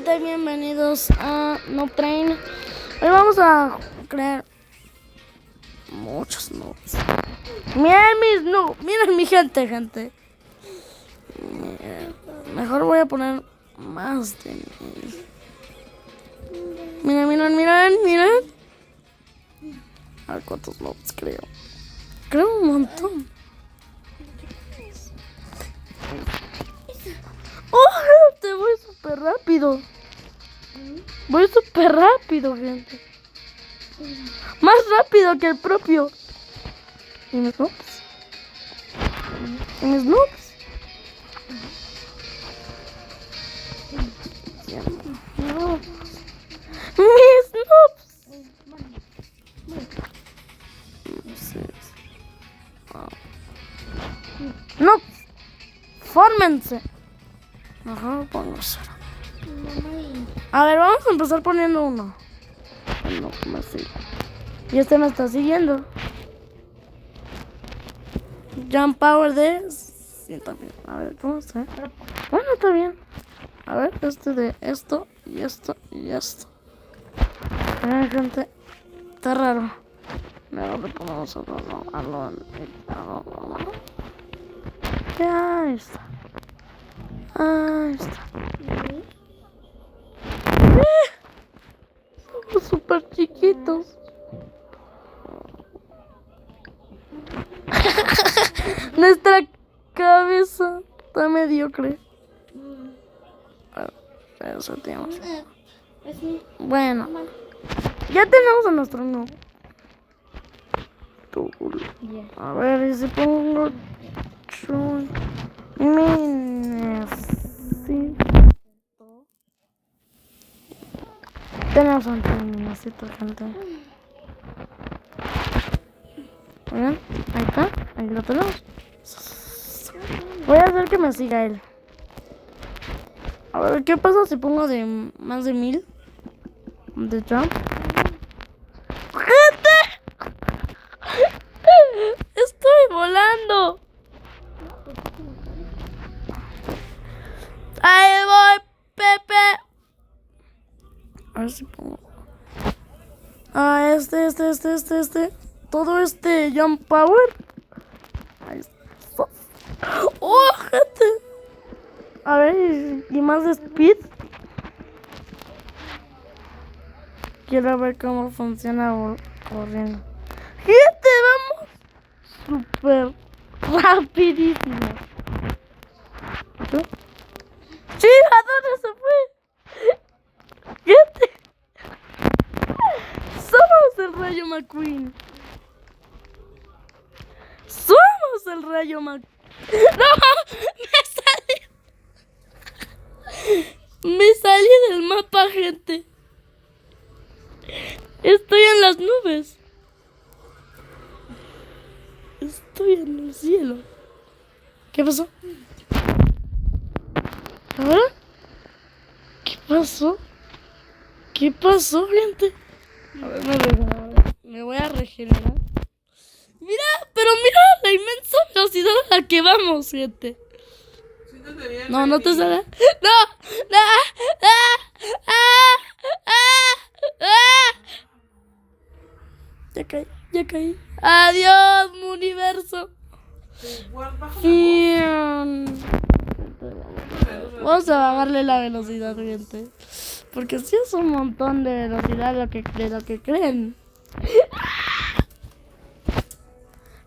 gente, bienvenidos a No Train. Hoy vamos a crear muchos noobs. Miren mis noobs, miren mi gente. Mejor voy a poner más de mil. Miren. A ver cuántos noobs creo. Creo un montón. ¡Oh! Te voy súper rápido. Voy súper rápido, gente. Más rápido que el propio. ¿Y mis noobs? Mis noobs. Noobs. Fórmense. Ajá, pongo cero. A ver, vamos a empezar poniendo uno. No, como así. Y este me está siguiendo. Jump power de 100.000. A ver, ¿cómo está? Bueno, está bien. A ver, este de esto y esto y esto. A ver, gente. Está raro. Luego le ponemos a lo. Ya, ahí está. Ahí está. Somos súper chiquitos. Nuestra cabeza está mediocre. Eso tenemos. Bueno, ya tenemos a nuestro no. A ver, y si pongo tenemos un minecito, gente. Miren, ahí está, ahí lo tenemos. Voy a hacer que me siga él. A ver, ¿qué pasa si pongo de más de 1000? De jump. ¡Gente! ¡Estoy volando! ¡Ahí voy, Pepe! A ver si pongo. Ah, este. Todo este jump power. Ahí está. ¡Oh, gente! A ver, y más de speed. Quiero ver cómo funciona corriendo. Gente, vamos súper rapidísimo. ¡Sí! ¿A dónde se fue? Gente, somos el Rayo McQueen. Somos el Rayo McQueen. ¡No! Me salí del mapa, gente. Estoy en las nubes. Estoy en el cielo. ¿Qué pasó? ¿Ah? ¿Qué pasó, gente? A ver, me voy a regenerar. Mira la inmensa velocidad a la que vamos, gente. No te sale. ¡No! Ya caí. Adiós, universo. Vamos a bajarle la velocidad, gente. Porque si es un montón de velocidad lo que creen.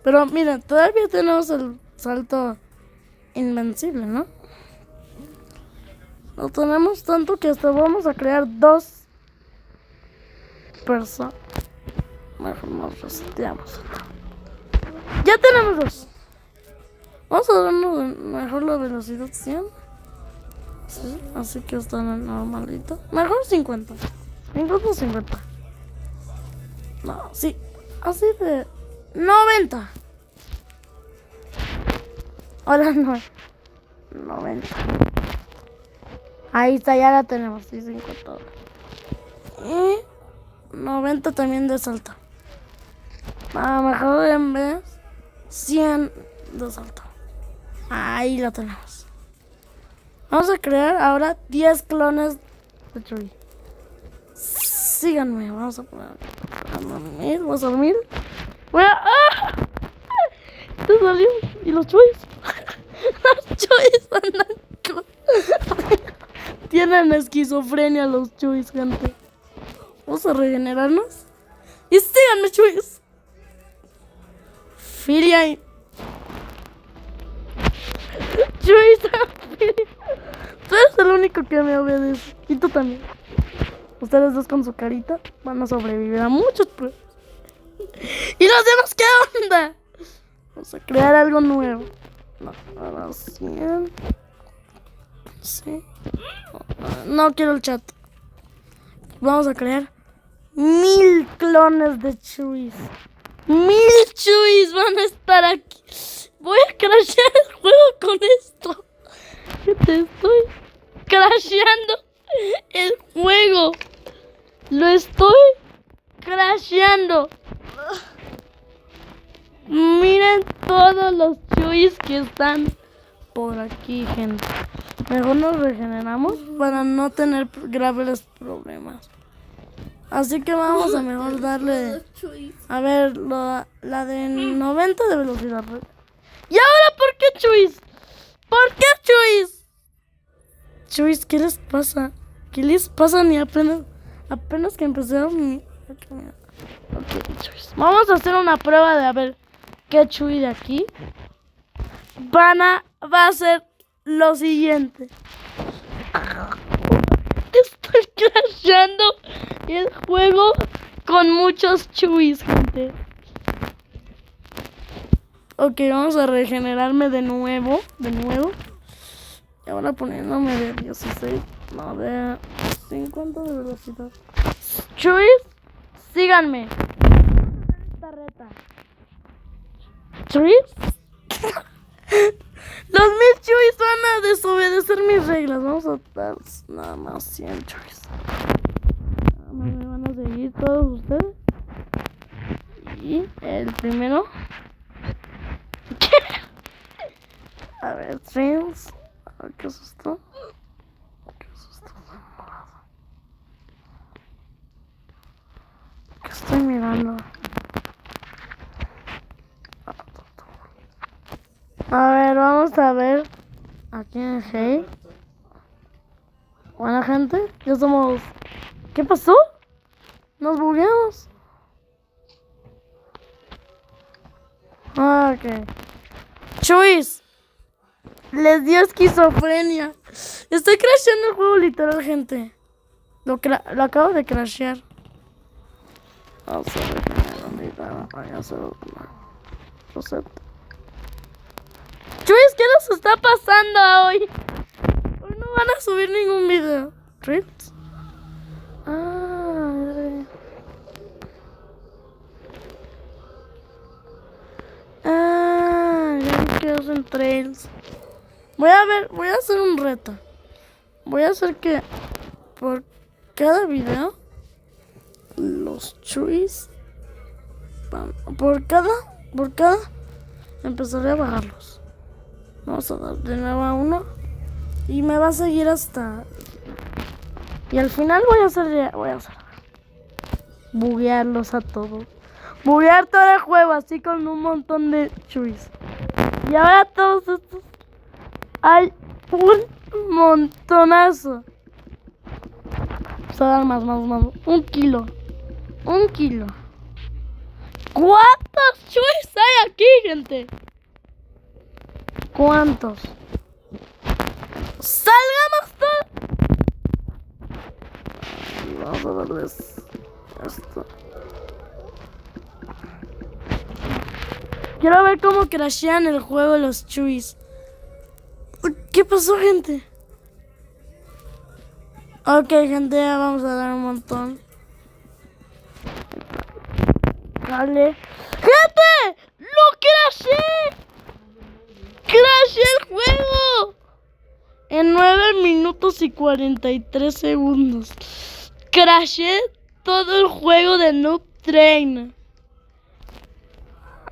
Pero miren, todavía tenemos el salto invencible, ¿no? Lo tenemos tanto que hasta vamos a crear 2 personas. Mejor nos reseteamos. Ya tenemos 2. Vamos a darnos mejor la velocidad 100. Sí, así que está en el normalito. Mejor 50. Incluso 50. No, sí. Así de 90. Ahora no. 90. Ahí está, ya la tenemos. Sí, 50. Y 90 también de salto. Mejor en vez 100 de salto. Ahí lo tenemos. Vamos a crear ahora 10 clones de Chuy. Síganme, vamos a poner a dormir, vamos a dormir. Voy a... ¡Ah! ¿Te salió? ¿Y los Chuys? Los Chuys andan con... Tienen esquizofrenia los Chuys, gente. Vamos a regenerarnos. Y síganme, Chuys. Filia y... Chuys, tú eres el único que me obedece. Y tú también. Ustedes dos con su carita van a sobrevivir a muchos pruebas. ¿Y los demás qué onda? Vamos a crear algo nuevo. No, ahora 100. Sí. No quiero el chat. Vamos a crear 1000 clones de Chuys. 1000 Chuys van a estar aquí. Voy a crashear el juego con esto. ¿Qué te estoy crasheando el juego? Lo estoy crasheando. Miren todos los Chuys que están por aquí, gente. Mejor nos regeneramos para no tener graves problemas. Así que vamos a mejor darle... A ver, la de 90 de velocidad. ¿Y ahora por qué Chuys? ¿Por qué Chuys? Chuys, ¿qué les pasa? ¿Qué les pasa? Ni apenas que empezaron. Okay, vamos a hacer una prueba de a ver qué Chuy de aquí va a ser lo siguiente. Estoy crashando el juego con muchos Chuys, gente. Ok, vamos a regenerarme de nuevo. Y ahora poniéndome de 16. No, de 50 de velocidad. Chuys, síganme. Esta reta. Chuys. Los 1000 Chuys van a desobedecer mis reglas. Vamos a dar nada más 100 Chuys. Nada más me van a seguir todos ustedes. Y el primero. A ver, streams. A ver, ¿qué es esto? ¿Qué es esto? ¿Qué estoy mirando? A ver, vamos a ver. Aquí en Hey. Buena gente. Ya somos... ¿Qué pasó? Nos bugueamos. Ah, ok. Chuys. Les dio esquizofrenia. Estoy crasheando el juego literal, gente. Lo acabo de crashear. Vamos a ver. Voy a hacer una receta. Chuys, ¿qué nos está pasando hoy? Hoy no van a subir ningún video. ¿Trips? Ya vi que hacen trails. Voy a hacer un reto. Voy a hacer que por cada video los Chuys por cada empezaré a bajarlos. Vamos a dar de nuevo a uno y me va a seguir hasta y al final voy a hacer buguearlos a todos. Buguear todo el juego así con un montón de Chuys. Y ahora todos estos hay un montonazo. Vamos a dar más. 1 kilo. ¿Cuántos Chuys hay aquí, gente? ¿Cuántos? ¡Salgamos todos! Vamos a darles esto. Quiero ver cómo crashean el juego los Chuys. ¿Qué pasó, gente? Ok, gente, ya vamos a dar un montón. Dale. ¡Gente! ¡Lo crasheé! ¡Crasheé el juego! En 9 minutos y 43 segundos. Crasheé todo el juego de Noob Train.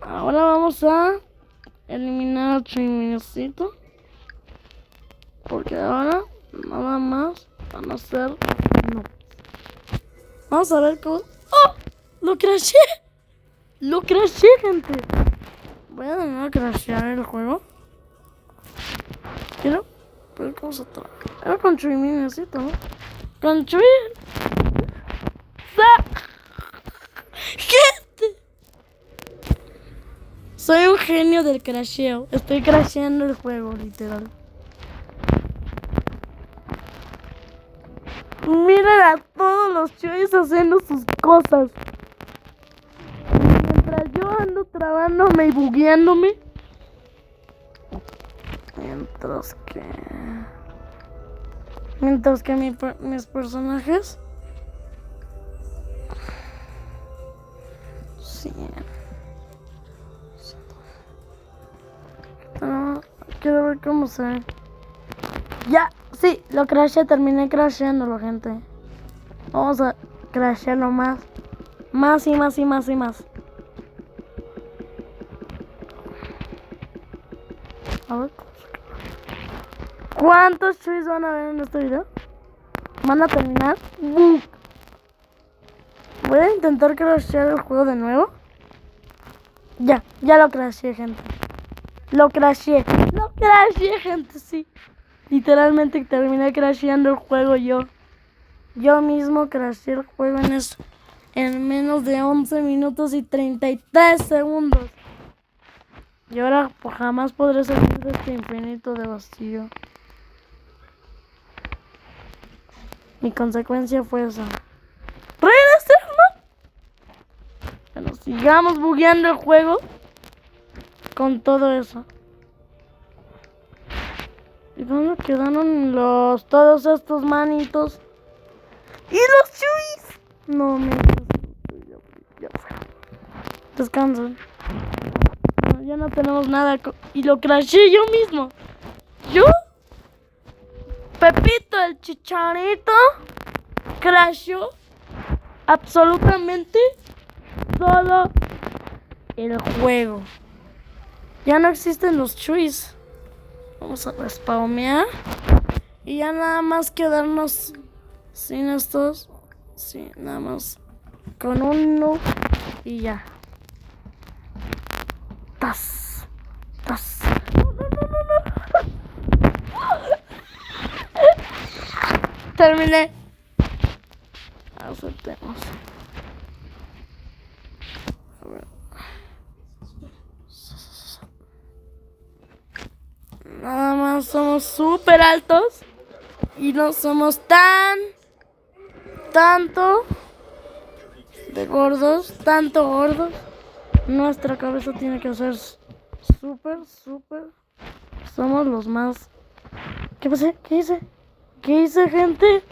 Ahora vamos a eliminar a Trimicito. Porque ahora nada más van a ser no. Vamos a ver cómo. ¡Oh! ¡Lo crashé! ¡Lo crashé, gente! Voy a de nuevo a crashear el juego. Quiero ver cómo se trata. Era construir mi necesito, ¿no? ¡Construir! ¡Gente! Soy un genio del crasheo. Estoy crasheando el juego, literal. Miren a todos los choys haciendo sus cosas. Mientras yo ando trabándome y bugueándome. Mientras que mis personajes. Sí. Quiero ver cómo se ve. Ya, sí, lo crasheé, terminé crasheándolo, gente. Vamos a crashearlo más. Más y más y más y más. A ver. ¿Cuántos cheats van a ver en este video? ¿Van a terminar? Voy a intentar crashear el juego de nuevo. Ya lo crasheé, gente. Lo crasheé, gente, sí. Literalmente terminé crasheando el juego yo. Yo mismo crasheé el juego en menos de 11 minutos y 33 segundos. Y ahora pues, jamás podré salir de este infinito de vacío. Mi consecuencia fue esa. ¡Regresemos! Bueno, sigamos bugueando el juego con todo eso. ¿Y dónde quedaron todos estos manitos? ¡Y los chuis! No me... Descansen. No, ya no tenemos nada. Y lo crasheé yo mismo. ¿Yo? Pepito el Chicharito crasheó absolutamente todo el juego. Ya no existen los chuis. Vamos a respawnear. Y ya nada más quedarnos sin estos. Sí, nada más con uno. Y ya. Tas. Terminé. Aceptemos. A ver. Nada más somos súper altos. Y no somos tanto gordos. Nuestra cabeza tiene que ser súper. Somos los más. ¿Qué pasé? ¿Qué hice? Gente?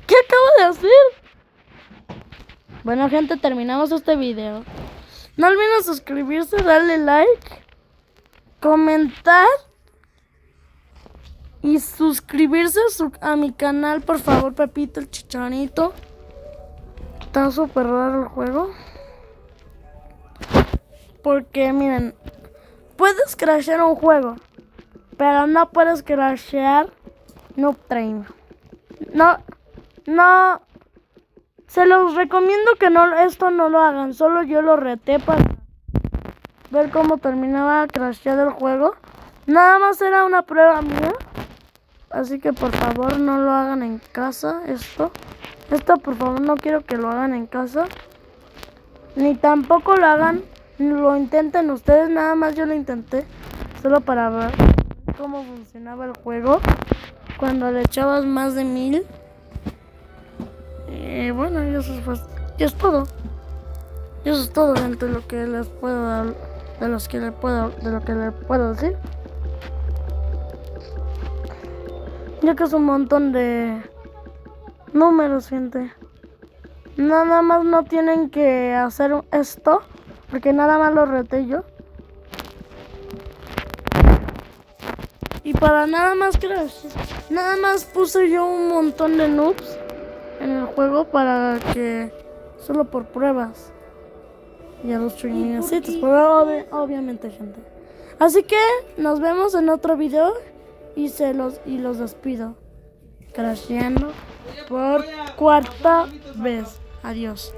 ¿Qué acabo de hacer? Bueno, gente, terminamos este video. No olviden suscribirse, darle like, comentar y suscribirse a mi canal, por favor, Pepito el Chicharito. Está súper raro el juego. Porque, miren, puedes crashear un juego, pero no puedes crashear Noob Train. No. Se los recomiendo que esto no lo hagan. Solo yo lo reté para ver cómo terminaba crasheado el juego. Nada más era una prueba mía. Así que por favor no lo hagan en casa. Esto por favor no quiero que lo hagan en casa. Ni tampoco lo hagan. Lo intenten ustedes. Nada más yo lo intenté. Solo para ver cómo funcionaba el juego cuando le echabas más de 1000. Y bueno, eso es todo. Y eso es todo, gente, lo que les puedo dar, de lo que les puedo decir. Ya que es un montón de números, gente. Nada más no tienen que hacer esto, porque nada más lo reté yo. Y para nada más nada más puse yo un montón de noobs en el juego para que solo por pruebas. Y a los trainingsitos, pero obviamente, gente. Así que nos vemos en otro video y los despido. crasheando por cuarta vez. Adiós.